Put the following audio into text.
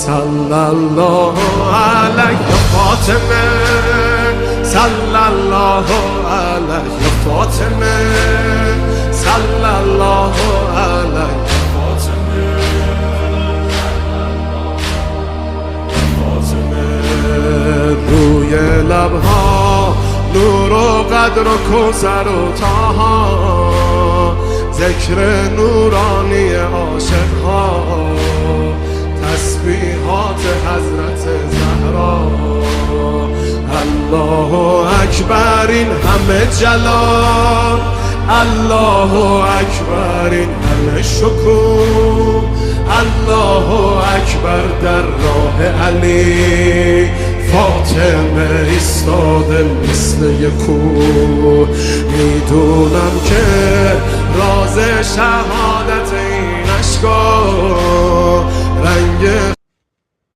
صلی الله علیه فاطمه، صلی الله علیه فاطمه، صلی الله علیه فاطمه. روی لبها نور و قدر و کوثر و طاها، ذکر نورانی عاشقها، تسبیحات حضرت زهرا. الله اکبر این همه جلال، الله اکبر این همه شکوه، الله اکبر در راه علی فاطمه ایستاده مثل یک کوه. میدونم که راز شهادت این اشکا رنگ